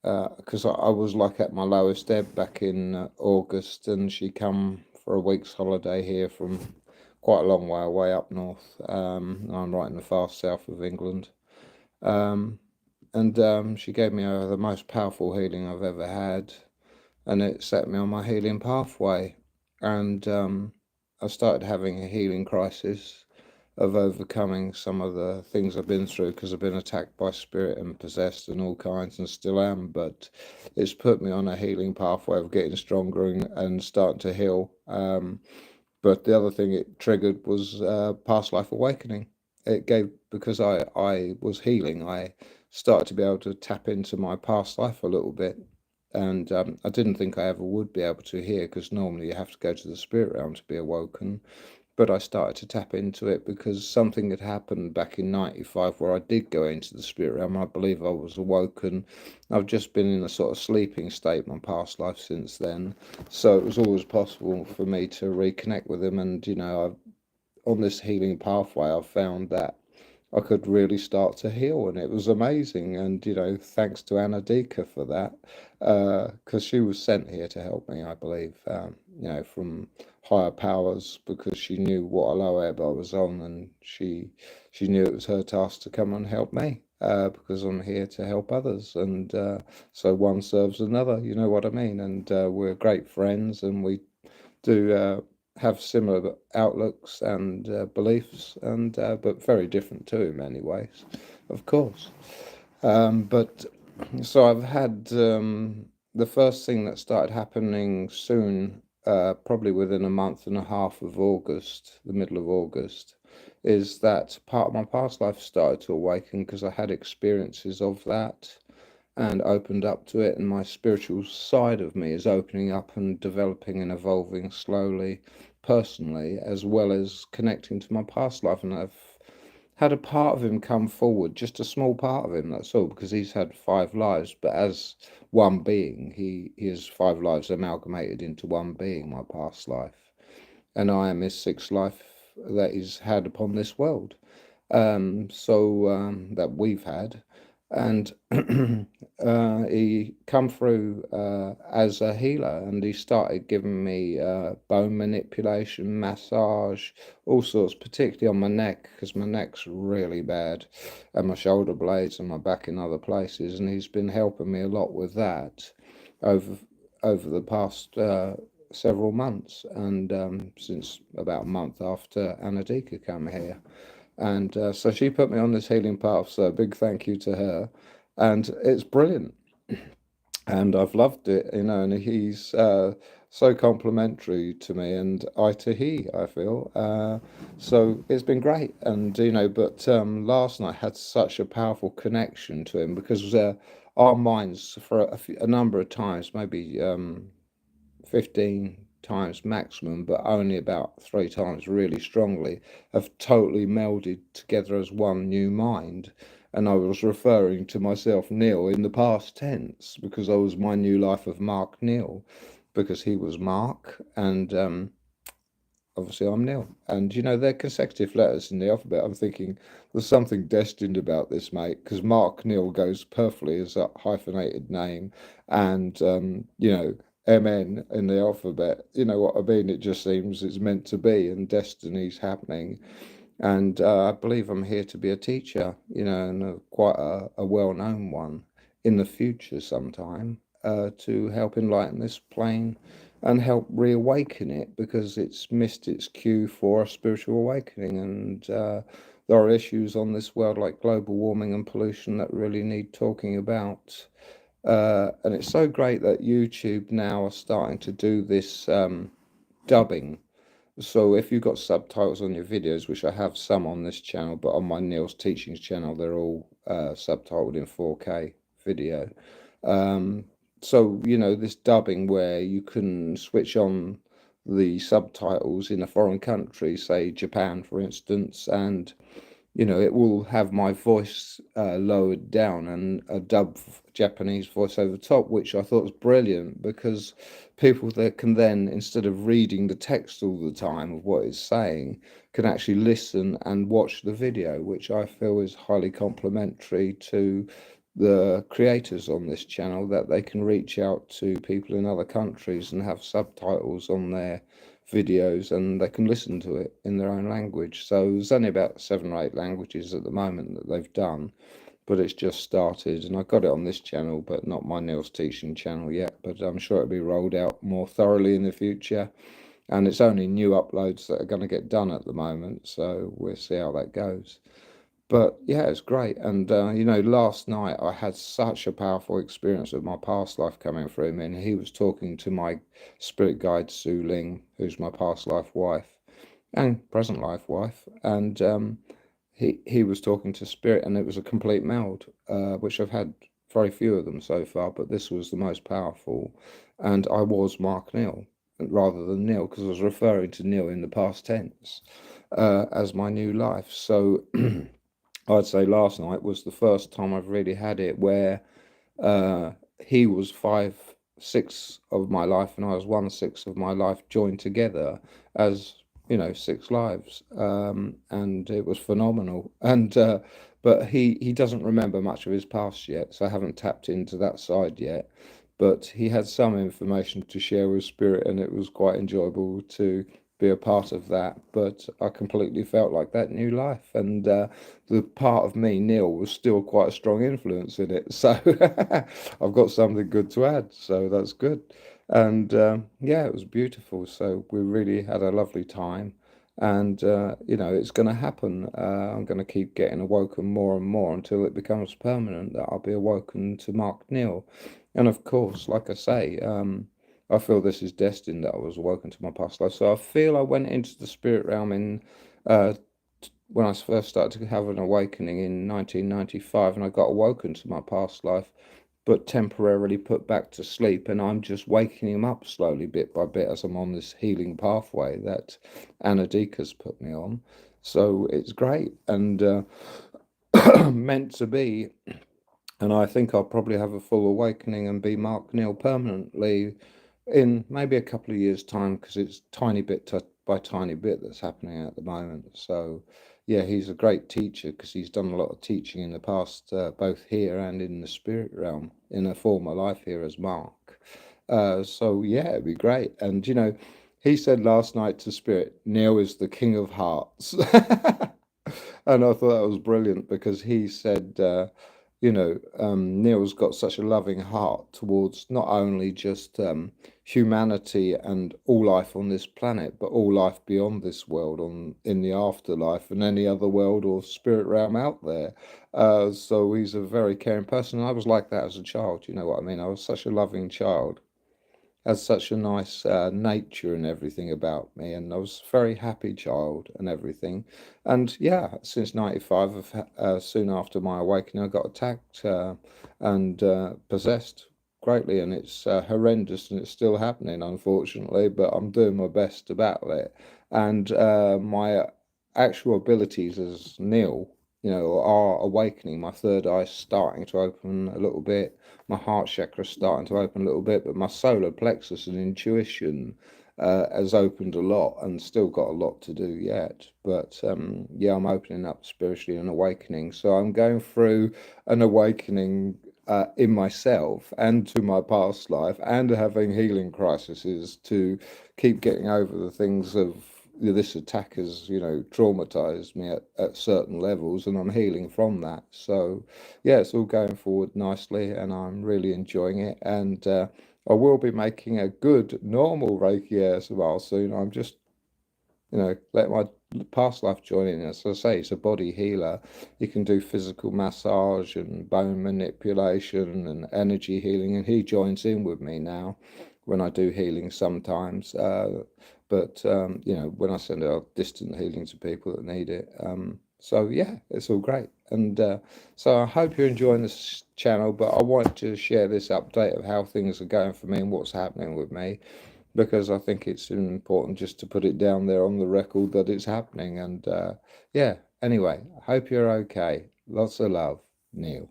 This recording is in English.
because I was like at my lowest ebb back in August, and she come for a week's holiday here from quite a long way away up north. I'm right in the far south of England. And she gave me the most powerful healing I've ever had, and it set me on my healing pathway. And I started having a healing crisis of overcoming some of the things I've been through, because I've been attacked by spirit and possessed and all kinds, and still am. But it's put me on a healing pathway of getting stronger and starting to heal. But the other thing it triggered was past life awakening. It gave, because I was healing, I started to be able to tap into my past life a little bit. And I didn't think I ever would be able to hear, because normally you have to go to the spirit realm to be awoken. But I started to tap into it because something had happened back in '95 where I did go into the spirit realm. I believe I was awoken. I've just been in a sort of sleeping state my past life since then. So it was always possible for me to reconnect with him. And, on this healing pathway, I've found that I could really start to heal, and it was amazing. And thanks to Anna Dika for that, because she was sent here to help me, I believe. From higher powers, because she knew what a low ebb I was on, and she knew it was her task to come and help me. Because I'm here to help others, and so one serves another. You know what I mean? And we're great friends, and we do have similar outlooks and beliefs, and but very different too in many ways, of course. But so I've had the first thing that started happening soon, probably within a month and a half of August, the middle of August, is that part of my past life started to awaken, because I had experiences of that and opened up to it, and my spiritual side of me is opening up and developing and evolving slowly, personally, as well as connecting to my past life. And I've had a part of him come forward, just a small part of him, that's all, because he's had 5 lives, but as one being, he has 5 lives amalgamated into one being, my past life, and I am his 6th life that he's had upon this world. That we've had, and he come through as a healer, and he started giving me bone manipulation, massage, all sorts, particularly on my neck, because my neck's really bad, and my shoulder blades and my back in other places, and he's been helping me a lot with that over the past several months, and since about a month after Anadika came here. And so she put me on this healing path, so a big thank you to her. And it's brilliant, and I've loved it, and he's so complimentary to me, and I to he, I feel. So it's been great. And, but last night had such a powerful connection to him, because our minds, for a number of times, maybe 15 times maximum, but only about 3 times really strongly, have totally melded together as one new mind. And I was referring to myself, Neil, in the past tense, because I was my new life of Mark Neil, because he was Mark, and obviously I'm Neil. And they're consecutive letters in the alphabet. I'm thinking there's something destined about this, mate, because Mark Neil goes perfectly as a hyphenated name, and MN in the alphabet. You know what I mean? It just seems it's meant to be, and destiny's happening. And I believe I'm here to be a teacher, and quite a well-known one in the future sometime, to help enlighten this plane and help reawaken it, because it's missed its cue for a spiritual awakening. And there are issues on this world like global warming and pollution that really need talking about. And it's so great that YouTube now are starting to do this dubbing. So if you've got subtitles on your videos, which I have some on this channel, but on my Neil's Teachings channel, they're all subtitled in 4K video. So, this dubbing where you can switch on the subtitles in a foreign country, say Japan, for instance, and it will have my voice lowered down and a dub Japanese voice over the top, which I thought was brilliant, because people that can then, instead of reading the text all the time of what it's saying, can actually listen and watch the video, which I feel is highly complementary to the creators on this channel that they can reach out to people in other countries and have subtitles on their videos, and they can listen to it in their own language. So there's only about 7 or 8 languages at the moment that they've done, but it's just started, and I got it on this channel, but not my Neil's Teaching channel yet. But I'm sure it'll be rolled out more thoroughly in the future. And it's only new uploads that are going to get done at the moment, so we'll see how that goes. But yeah, it's great. And last night I had such a powerful experience of my past life coming through me, and he was talking to my spirit guide Su Ling, who's my past life wife and present life wife, and he was talking to spirit, and it was a complete meld, which I've had very few of them so far, but this was the most powerful. And I was Mark Neil rather than Neil, because I was referring to Neil in the past tense as my new life. So I'd say last night was the first time I've really had it where he was 5/6 of my life and I was 1/6 of my life joined together as 6 lives, and it was phenomenal. And but he doesn't remember much of his past yet, so I haven't tapped into that side yet. But he had some information to share with spirit, and it was quite enjoyable to be a part of that. But I completely felt like that new life, and the part of me, Neil, was still quite a strong influence in it. So I've got something good to add, so that's good. And yeah, it was beautiful. So we really had a lovely time. And it's going to happen. I'm going to keep getting awoken more and more until it becomes permanent that I'll be awoken to Mark Neil. And of course, like I say, I feel this is destined that I was awoken to my past life. So I feel I went into the spirit realm in uh, when I first started to have an awakening in 1995, and I got awoken to my past life, but temporarily put back to sleep. And I'm just waking him up slowly, bit by bit, as I'm on this healing pathway that Anadika's put me on. So it's great and meant to be. And I think I'll probably have a full awakening and be Mark Neil permanently in maybe a couple of years' time, because it's tiny bit by tiny bit that's happening at the moment. So yeah, he's a great teacher because he's done a lot of teaching in the past, both here and in the spirit realm, in a former life here as Mark. So yeah, it'd be great. And he said last night to spirit, Neil is the king of hearts. And I thought that was brilliant because he said, Neil's got such a loving heart towards not only just humanity and all life on this planet, but all life beyond this world, in the afterlife and any other world or spirit realm out there. So he's a very caring person. I was like that as a child. You know what I mean? I was such a loving child, has such a nice nature and everything about me, and I was a very happy child and everything. And yeah, since 95, soon after my awakening, I got attacked and possessed greatly, and it's horrendous, and it's still happening, unfortunately, but I'm doing my best to battle it. And my actual abilities as Neil, are awakening. My third eye starting to open a little bit, my heart chakra starting to open a little bit, but my solar plexus and intuition has opened a lot and still got a lot to do yet. But yeah, I'm opening up spiritually and awakening. So I'm going through an awakening in myself and to my past life, and having healing crises to keep getting over the things of this attack has, traumatized me at certain levels, and I'm healing from that. So, yeah, it's all going forward nicely, and I'm really enjoying it. And I will be making a good normal Reiki ASMR soon. I'm just, let my past life join in. As I say, it's a body healer. You can do physical massage and bone manipulation and energy healing, and he joins in with me now when I do healing sometimes. But when I send out distant healing to people that need it. So yeah, it's all great. And so I hope you're enjoying this channel, but I want to share this update of how things are going for me and what's happening with me, because I think it's important just to put it down there on the record that it's happening. And yeah, anyway, I hope you're okay. Lots of love, Neil.